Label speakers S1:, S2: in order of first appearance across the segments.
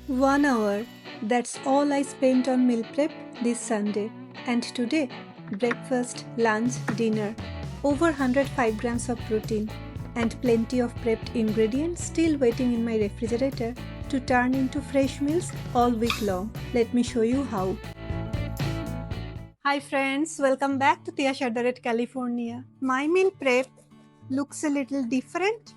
S1: 1 hour. That's all I spent on meal prep this Sunday. And today, breakfast, lunch, dinner. Over 105 grams of protein and plenty of prepped ingredients still waiting in my refrigerator to turn into fresh meals all week long. Let me show you how. Hi friends, welcome back to Tia Shadaret, California. My meal prep looks a little different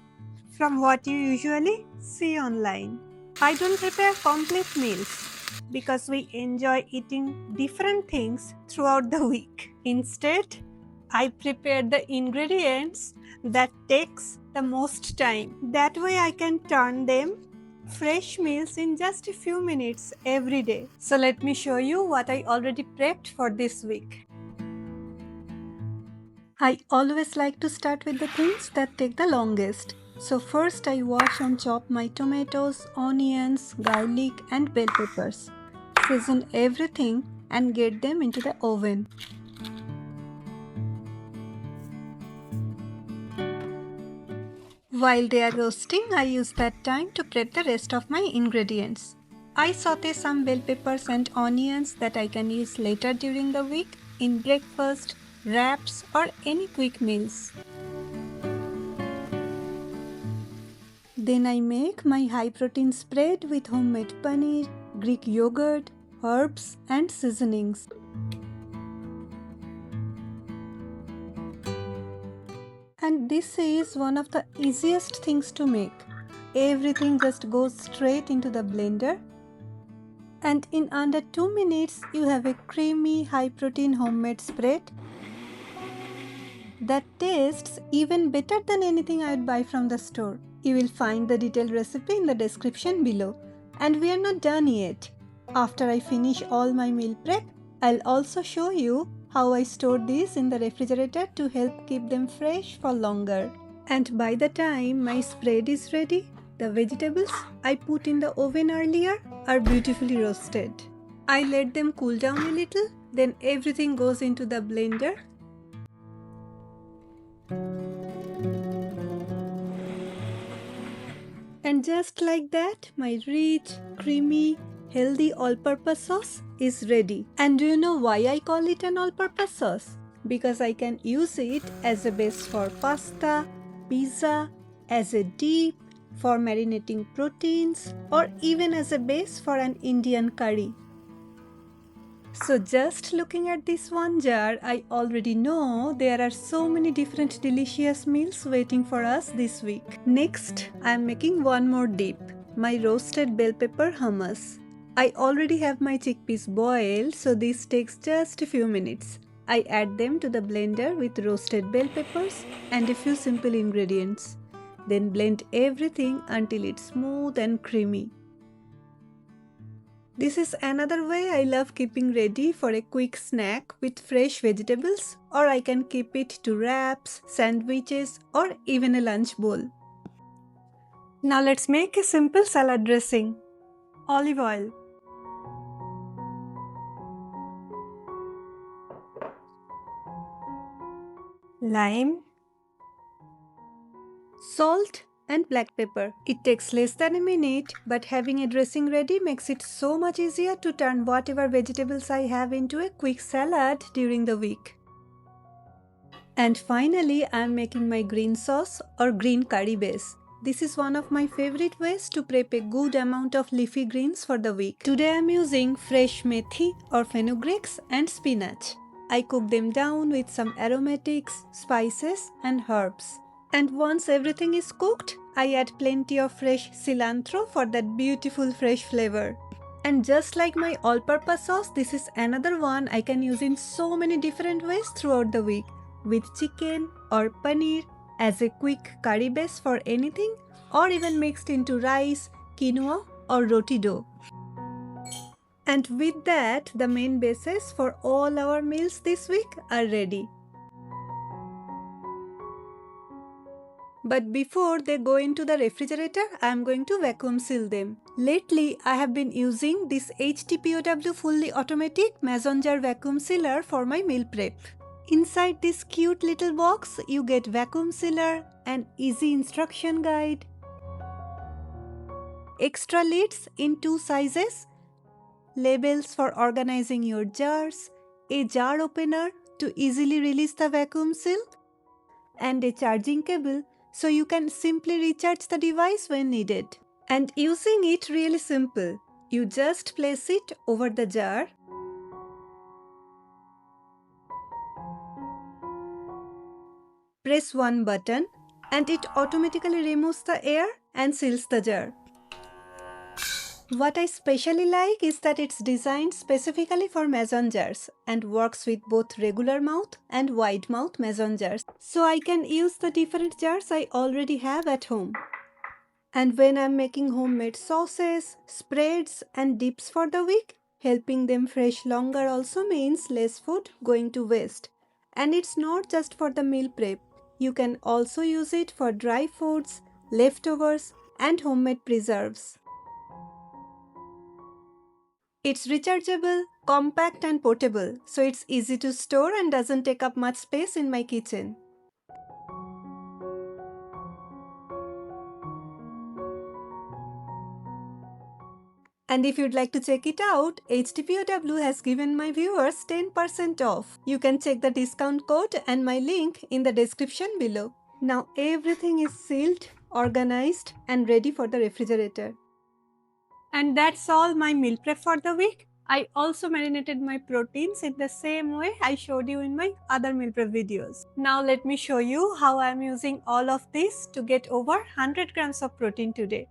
S1: from what you usually see online. I don't prepare complete meals because we enjoy eating different things throughout the week. Instead, I prepare the ingredients that takes the most time. That way I can turn them fresh meals in just a few minutes every day. So let me show you what I already prepped for this week. I always like to start with the things that take the longest. So first I wash and chop my tomatoes, onions, garlic and bell peppers. Season everything and get them into the oven. While they are roasting, I use that time to prep the rest of my ingredients. I saute some bell peppers and onions that I can use later during the week in breakfast, wraps or any quick meals. Then I make my high protein spread with homemade paneer, Greek yogurt, herbs and seasonings. And this is one of the easiest things to make. Everything just goes straight into the blender. And in under 2 minutes, you have a creamy high protein homemade spread that tastes even better than anything I would buy from the store. You will find the detailed recipe in the description below. And we are not done yet. After I finish all my meal prep, I'll also show you how I store these in the refrigerator to help keep them fresh for longer. And by the time my spread is ready, the vegetables I put in the oven earlier are beautifully roasted. I let them cool down a little, then everything goes into the blender. And just like that, my rich, creamy, healthy all-purpose sauce is ready. And do you know why I call it an all-purpose sauce? Because I can use it as a base for pasta, pizza, as a dip, for marinating proteins, or even as a base for an Indian curry. So just looking at this one jar, I already know there are so many different delicious meals waiting for us this week. Next, I am making one more dip, my roasted bell pepper hummus. I already have my chickpeas boiled, so this takes just a few minutes. I add them to the blender with roasted bell peppers and a few simple ingredients. Then blend everything until it's smooth and creamy. This is another way I love keeping ready for a quick snack with fresh vegetables, or I can keep it to wraps, sandwiches or even a lunch bowl. Now let's make a simple salad dressing. Olive oil, lime, salt and black pepper. It takes less than a minute, but having a dressing ready makes it so much easier to turn whatever vegetables I have into a quick salad during the week. And finally, I am making my green sauce or green curry base. This is one of my favorite ways to prep a good amount of leafy greens for the week. Today I am using fresh methi or fenugreeks and spinach. I cook them down with some aromatics, spices and herbs. And once everything is cooked, I add plenty of fresh cilantro for that beautiful fresh flavor. And just like my all-purpose sauce, this is another one I can use in so many different ways throughout the week, with chicken or paneer, as a quick curry base for anything, or even mixed into rice, quinoa or roti dough. And with that, the main bases for all our meals this week are ready. But before they go into the refrigerator, I am going to vacuum seal them. Lately, I have been using this HTPOW fully automatic Mason jar vacuum sealer for my meal prep. Inside this cute little box, you get vacuum sealer, an easy instruction guide, extra lids in 2 sizes, labels for organizing your jars, a jar opener to easily release the vacuum seal, and a charging cable so you can simply recharge the device when needed. And using it really simple. You just place it over the jar, press one button, and it automatically removes the air and seals the jar. What I especially like is that it's designed specifically for mason jars and works with both regular mouth and wide mouth mason jars. So I can use the different jars I already have at home. And when I'm making homemade sauces, spreads and dips for the week, helping them fresh longer also means less food going to waste. And it's not just for the meal prep. You can also use it for dry foods, leftovers and homemade preserves. It's rechargeable, compact and portable, so it's easy to store and doesn't take up much space in my kitchen. And if you'd like to check it out, HTPOW has given my viewers 10% off. You can check the discount code and my link in the description below. Now everything is sealed, organized and ready for the refrigerator. And that's all my meal prep for the week. I also marinated my proteins in the same way I showed you in my other meal prep videos. Now let me show you how I am using all of this to get over 100 grams of protein today.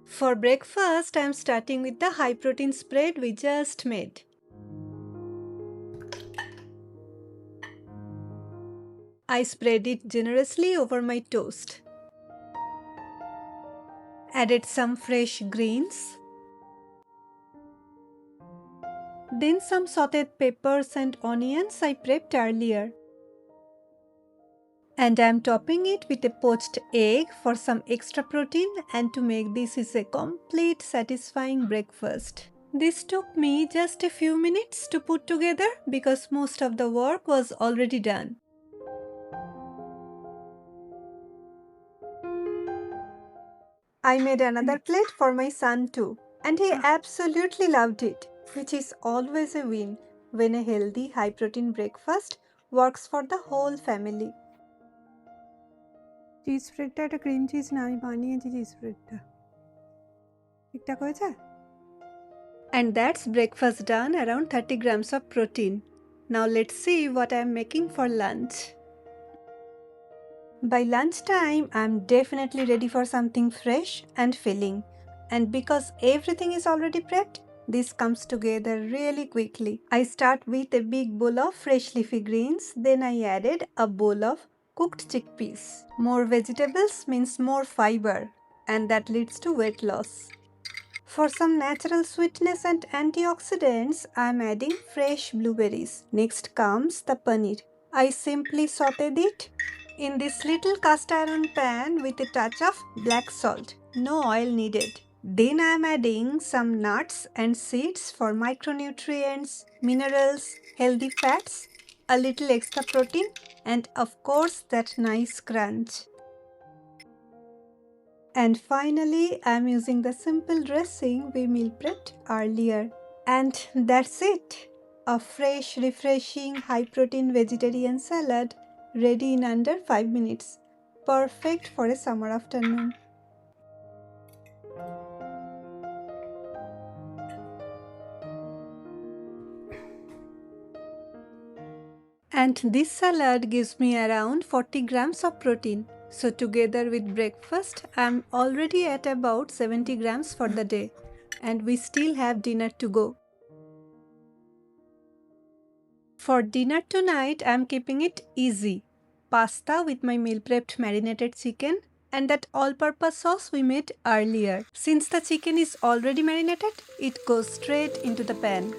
S1: For breakfast, I am starting with the high protein spread we just made. I spread it generously over my toast. Added some fresh greens. Then some sauteed peppers and onions I prepped earlier. And I am topping it with a poached egg for some extra protein and to make this is a complete satisfying breakfast. This took me just a few minutes to put together because most of the work was already done. I made another plate for my son too, and he absolutely loved it, which is always a win when a healthy high protein breakfast works for the whole family.
S2: Cheese স্প্রেডটা একটা cream cheese না আমি বানিয়েছি cheese স্প্রেডটা ঠিকঠাক হয়েছে
S1: And that's breakfast done, around 30 grams of protein. Now let's see what I am making for lunch. By lunchtime, I'm definitely ready for something fresh and filling. And because everything is already prepped, this comes together really quickly. I start with a big bowl of fresh leafy greens, then I added a bowl of cooked chickpeas. More vegetables means more fiber, and that leads to weight loss. For some natural sweetness and antioxidants, I am adding fresh blueberries. Next comes the paneer. I simply sauteed it in this little cast iron pan with a touch of black salt. No oil needed. Then I am adding some nuts and seeds for micronutrients, minerals, healthy fats, a little extra protein, and of course that nice crunch. And finally, I am using the simple dressing we meal prepped earlier. And that's it! A fresh, refreshing, high-protein vegetarian salad ready in under 5 minutes. Perfect for a summer afternoon. And this salad gives me around 40 grams of protein. So together with breakfast, I'm already at about 70 grams for the day. And we still have dinner to go. For dinner tonight, I'm keeping it easy. Pasta with my meal prepped marinated chicken and that all-purpose sauce we made earlier. Since the chicken is already marinated, it goes straight into the pan.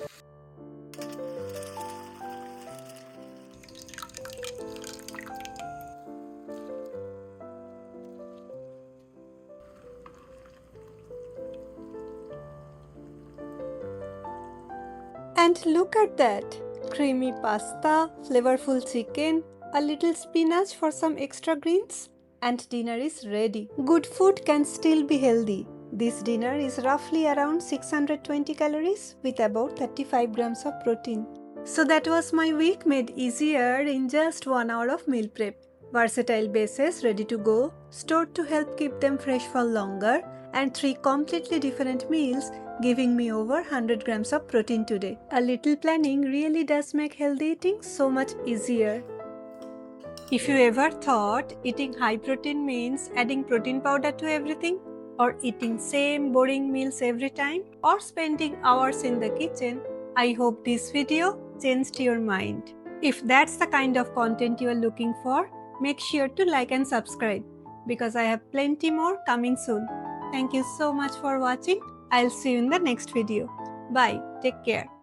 S1: And look at that! Creamy pasta, flavorful chicken, a little spinach for some extra greens. and dinner is ready. Good food can still be healthy. This dinner is roughly around 620 calories with about 35 grams of protein. So that was my week made easier in just 1 hour of meal prep. Versatile bases ready to go, stored to help keep them fresh for longer, and 3 completely different meals giving me over 100 grams of protein today. A little planning really does make healthy eating so much easier. If you ever thought eating high protein means adding protein powder to everything, or eating same boring meals every time, or spending hours in the kitchen, I hope this video changed your mind. If that's the kind of content you are looking for, make sure to like and subscribe because I have plenty more coming soon. Thank you so much for watching. I'll see you in the next video. Bye. Take care.